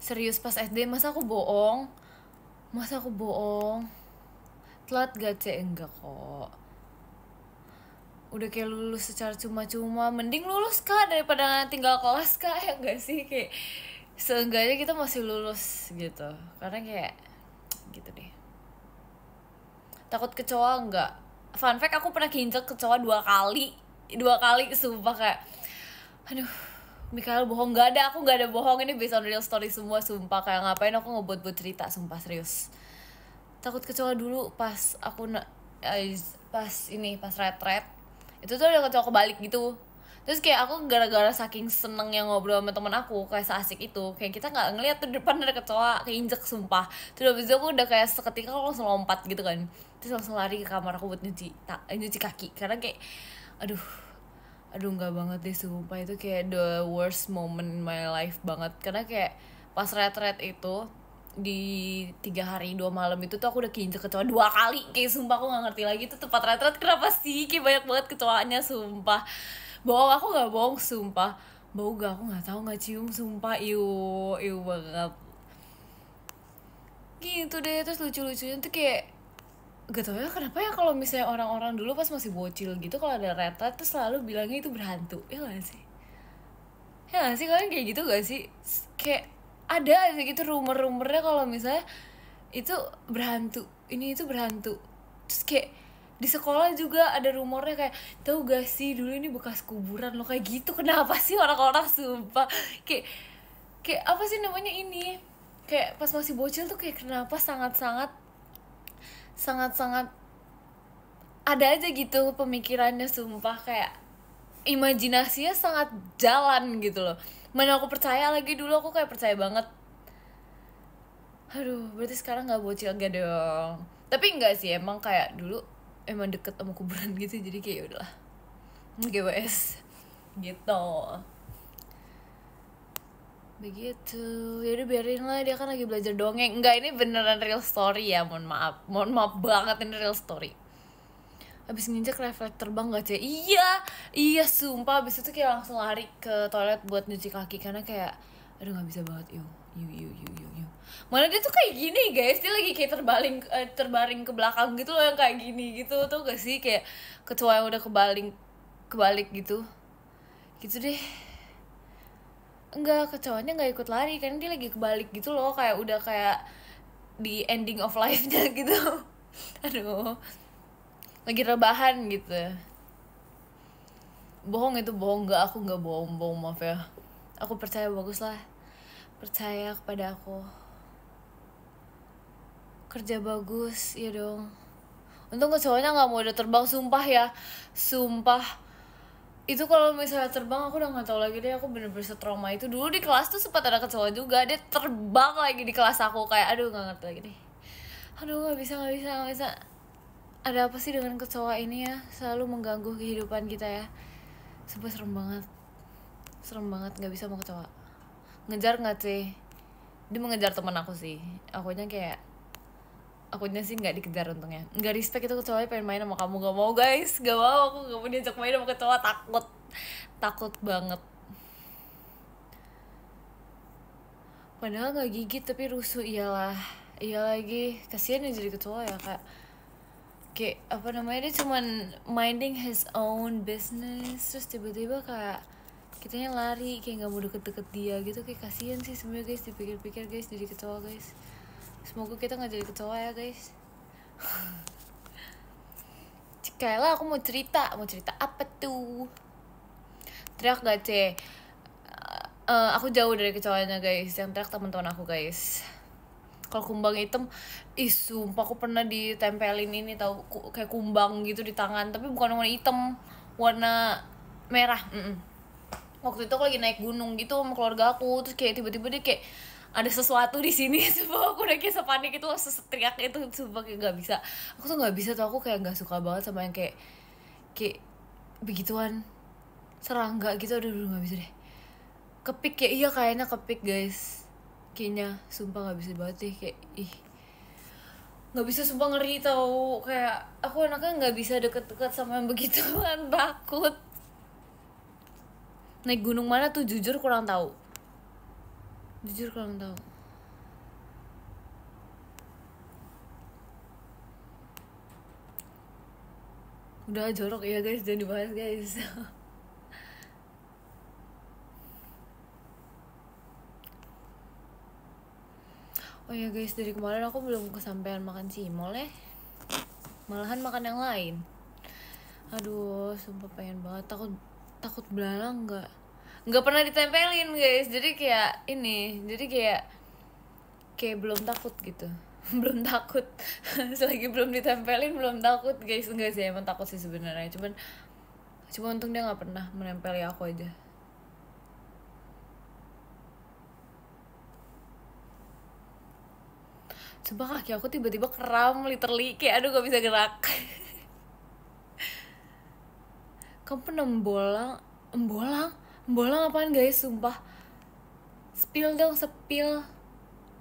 Serius pas SD masa aku bohong? Telat gak cek? Enggak kok. Udah kayak lulus secara cuma-cuma. Mending lulus kak daripada tinggal kelas kak, ya gak sih? Kayak seenggaknya kita masih lulus gitu. Karena kayak gitu deh. Takut kecoa enggak? Fun fact, aku pernah keinjek kecoa 2 kali. 2 kali sumpah kayak aduh, Mikael bohong. Gak ada, aku gak ada bohong. Ini based on real story semua, sumpah. Kayak ngapain aku ngebuat-buat cerita, sumpah serius. Takut kecoa dulu pas aku pas retret. Itu tuh ada kecoa kebalik gitu. Terus kayak aku gara-gara saking seneng yang ngobrol sama temen aku kayak seasik itu, kayak kita nggak ngeliat tuh depan ada kecoa keinjek sumpah. Terus habis itu aku udah kayak seketika aku langsung lompat gitu kan, terus langsung lari ke kamar aku buat nyuci kaki karena kayak aduh nggak banget deh sumpah, itu kayak the worst moment in my life banget. Karena kayak pas retret itu di 3 hari 2 malam itu tuh aku udah keinjek kecoa 2 kali, kayak sumpah aku nggak ngerti lagi tuh tempat retret kenapa sih kayak banyak banget kecoanya sumpah. Bohong, aku nggak bohong sumpah. Bau gak, aku nggak tahu, nggak cium sumpah. Iu banget gitu deh. Terus lucu-lucunya tuh kayak gak tau ya kenapa ya kalau misalnya orang-orang dulu pas masih bocil gitu kalau ada retret tuh selalu bilangnya itu berhantu, ya gak sih? Ya gak sih, kalian kayak gitu gak sih? Kayak ada aja gitu rumor-rumornya kalau misalnya itu berhantu, ini itu berhantu. Terus kayak di sekolah juga ada rumornya kayak, tahu gak sih dulu ini bekas kuburan lo, kayak gitu. Kenapa sih orang-orang sumpah kayak apa sih namanya ini, kayak pas masih bocil tuh kayak kenapa sangat-sangat ada aja gitu pemikirannya sumpah, kayak imajinasinya sangat jalan gitu loh. Mana aku percaya lagi, dulu aku kayak percaya banget. Aduh, berarti sekarang nggak bocil gak dong? Tapi enggak sih, emang kayak dulu emang deket sama kuburan gitu, jadi kayak udahlah GWS gitu. Begitu, yaudah biarin lah, dia kan lagi belajar dongeng. Enggak, ini beneran real story ya, mohon maaf banget, ini real story. Abis nginjek refleks terbang gak cek? Iya sumpah, abis itu kayak langsung lari ke toilet buat nyuci kaki karena kayak aduh nggak bisa banget. Yuk mana dia tuh kayak gini guys, dia lagi kayak terbaring ke belakang gitu loh, yang kayak gini gitu tuh gak sih, kayak kecoa yang udah kebalik gitu deh. Enggak, kecoanya nggak ikut lari kan, dia lagi kebalik gitu loh, kayak udah kayak di ending of life-nya gitu. Aduh, lagi rebahan gitu. Bohong itu bohong, aku nggak bohong, maaf ya. Aku percaya, bagus lah, percaya kepada aku. Kerja bagus, ya dong. Untung kecoanya nggak mau udah terbang, sumpah ya, sumpah. Itu kalau misalnya terbang aku udah nggak tahu lagi deh, aku bener-bener setrauma itu. Dulu di kelas tuh sempat ada kecoa juga, dia terbang lagi di kelas aku, kayak aduh nggak ngerti lagi deh. Aduh nggak bisa. Ada apa sih dengan kecoa ini ya, selalu mengganggu kehidupan kita ya. Sumpah serem banget, nggak bisa mau kecoa. Ngejar nggak sih? Dia mengejar teman aku sih, akunya sih nggak dikejar untungnya. Nggak respect itu kecoa pengen main sama kamu, gak mau guys, gak mau, aku gak mau diajak main sama kecoa, takut banget. Padahal nggak gigit tapi rusuh, iya lagi, kasihan ya jadi kecoa ya, kayak apa namanya, dia cuman minding his own business, terus tiba-tiba kayak kitanya lari kayak nggak mau deket-deket dia gitu, kayak kasihan sih sebenarnya guys, dipikir-pikir guys, jadi kecoa guys. Semoga kita nggak jadi kecoa ya guys. Kayaklah aku mau cerita apa tuh? Teriak gak cek? Aku jauh dari kecoanya guys, yang teriak teman-teman aku guys. Kalau kumbang hitam, sumpah aku pernah ditempelin ini tahu, kayak kumbang gitu di tangan, tapi bukan warna hitam, warna merah. Waktu itu aku lagi naik gunung gitu sama keluarga aku, terus kayak tiba-tiba dia kayak ada sesuatu di sini. Sumpah aku udah kayak sepanik itu, langsung teriak itu, sumpah kayak nggak bisa. Aku tuh nggak bisa tuh, aku kayak nggak suka banget sama yang kayak begituan, serangga gitu. Aduh nggak bisa deh. Kepik ya, iya kayaknya kepik guys, kayaknya sumpah nggak bisa banget deh, kayak nggak bisa, sumpah ngeri tau. Kayak aku anaknya nggak bisa deket-deket sama yang begituan, takut. Naik gunung mana tuh jujur kurang tahu. Udah jorok ya guys, jangan dibahas guys. Oh ya guys, dari kemarin aku belum kesampaian makan cimol ya, malahan makan yang lain. Aduh sumpah pengen banget, takut belalang nggak pernah ditempelin guys, jadi kayak belum takut gitu. Belum takut. Selagi belum ditempelin belum takut guys. Enggak sih, emang takut sih sebenarnya, cuman Cuma untung dia nggak pernah menempeli aku aja. Sumpah kaki aku tiba-tiba kram, literally kayak aduh gak bisa gerak. Kamu pernah embolang apaan guys, sumpah. Spill dong, spill.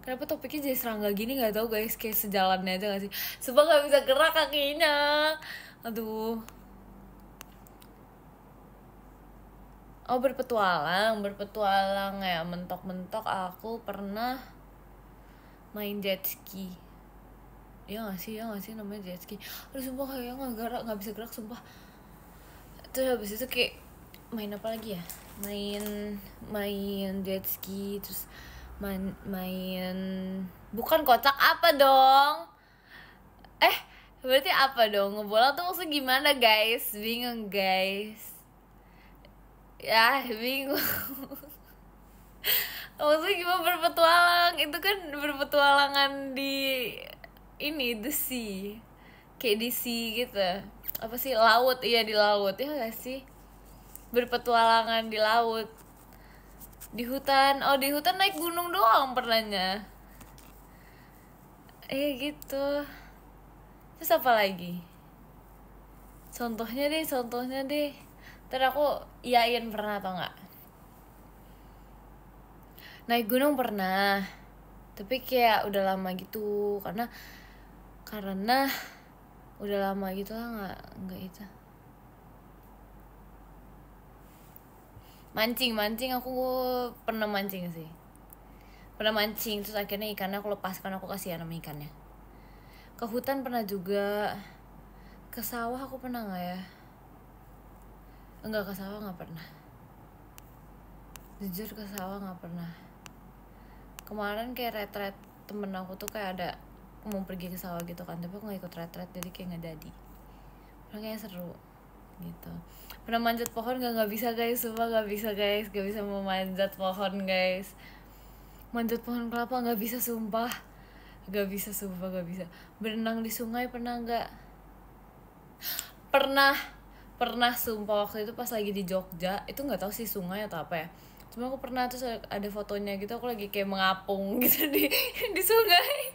Kenapa topiknya jadi serangga gini, gak tahu guys, kayak sejalannya aja gak sih. Sumpah gak bisa gerak kakinya. Aduh. Oh, berpetualang ya, mentok-mentok aku pernah main jet ski. Ya gak sih namanya jet ski. Aduh sumpah kayaknya gak bisa gerak sumpah. Terus habis itu kayak main apa lagi ya, main jet ski, terus main bukan kocak apa dong, berarti apa dong, ngebola tuh maksudnya gimana guys, bingung guys ya, bingung. Maksudnya gimana berpetualang, itu kan berpetualangan di ini, the sea, kayak di sea gitu, apa sih, laut, iya di laut ya gak sih, berpetualangan di laut, di hutan. Oh, di hutan naik gunung doang pernahnya. Gitu. Terus apa lagi? Contohnya deh. Ntar aku iyain pernah atau enggak. Naik gunung pernah. Tapi kayak udah lama gitu, karena udah lama gitu lah, enggak itu. Mancing aku pernah mancing sih. Terus akhirnya ikannya aku lepaskan, aku kasihan sama ikannya. Ke hutan pernah juga. Ke sawah aku pernah gak ya? Enggak, ke sawah gak pernah. Jujur ke sawah gak pernah. Kemarin kayak retret temen aku tuh kayak ada mau pergi ke sawah gitu kan, tapi aku gak ikut retret, jadi kayak gak jadi. Padahal kayaknya seru gitu. Pernah manjat pohon gak bisa guys, sumpah gak bisa guys, gak bisa mau manjat pohon guys. Manjat pohon kelapa gak bisa sumpah. Gak bisa. Berenang di sungai pernah gak? Pernah sumpah, waktu itu pas lagi di Jogja, itu gak tahu sih sungai atau apa ya, cuma aku pernah, terus ada fotonya gitu, aku lagi kayak mengapung gitu di sungai.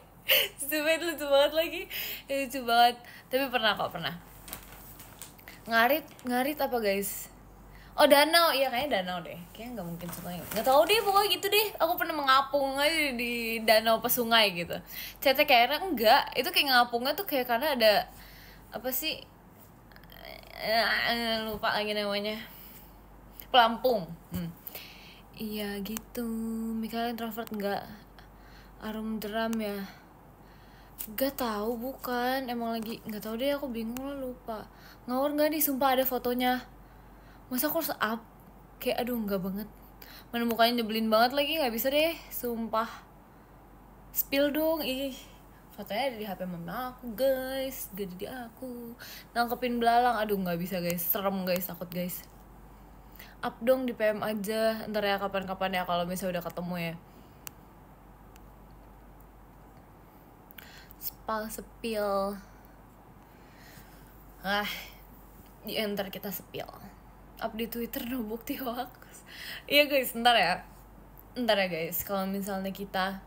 Sumpah itu lucu banget lagi, lucu banget. Tapi pernah ngarit apa guys? Oh, danau, iya kayaknya danau deh, kayaknya nggak mungkin sungai, nggak tahu deh, pokoknya gitu deh. Aku pernah mengapung aja di danau pas sungai gitu. Cetek kayaknya enggak, itu kayak ngapungnya tuh kayak karena ada apa sih, lupa lagi namanya, pelampung. Iya gitu. Mikael introvert nggak? Arum jeram ya? Gak tahu, bukan, emang lagi nggak tahu deh, aku bingung lah, lupa. Ngawur nggak nih, sumpah ada fotonya. Masa aku harus up? Kayak aduh nggak banget. Menemukannya nyebelin banget lagi, nggak bisa deh, sumpah. Spill dong, fotonya ada di HP mama aku guys, gak ada di aku. Nangkepin belalang, aduh nggak bisa guys, serem guys, takut guys. Up dong di PM aja, ntar ya kapan-kapan ya kalau misalnya udah ketemu ya. Spill. Ntar kita spill. Up di Twitter, no bukti hoax. Iya guys, ntar ya guys, kalau misalnya kita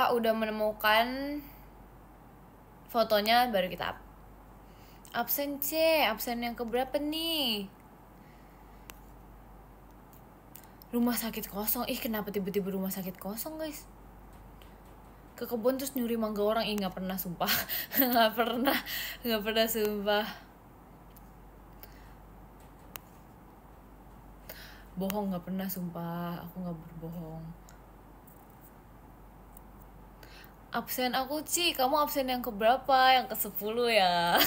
udah menemukan fotonya, baru kita up. Absen yang keberapa nih? Rumah sakit kosong. Kenapa tiba-tiba rumah sakit kosong guys? Ke kebun terus nyuri mangga orang. Nggak pernah sumpah. nggak pernah sumpah. Bohong, nggak pernah sumpah, aku nggak berbohong. Absen aku Ci, kamu absen yang keberapa? Yang ke-10 ya.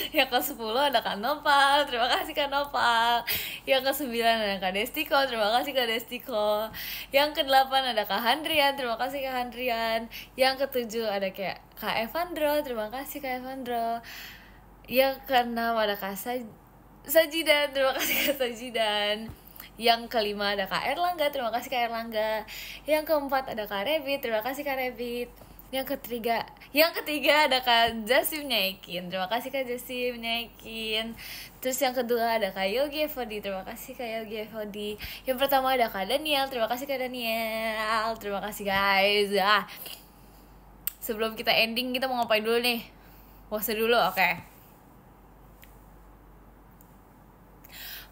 Yang ke-10 ada Kak Nopal, terima kasih Kak Nopal. Yang ke-9 ada Kak Destiko, terima kasih Kak Destiko. Yang ke-8 ada Kak Handrian, terima kasih Kak Handrian. Yang ke-7 ada kayak Kak Evandro, terima kasih Kak Evandro. Yang ke-6 ada Kak Sajidan, terima kasih Kak Sajidan. Yang ke-5 ada Kak Erlangga, terima kasih Kak Erlangga. Yang ke-4 ada Kak Rebit, terima kasih Kak Rebit. Yang ketiga ada Kak Jasim Nyaikin. Terima kasih Kak Jasim Nyaikin. Terus yang kedua ada Kak Yogi Evodi. Terima kasih Kak Yogi Evodi. Yang pertama ada Kak Daniel. Terima kasih Kak Daniel. Terima kasih guys. Sebelum kita ending, kita mau ngapain dulu nih? Puasa dulu, oke.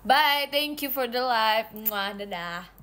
Bye, thank you for the live. Dadah.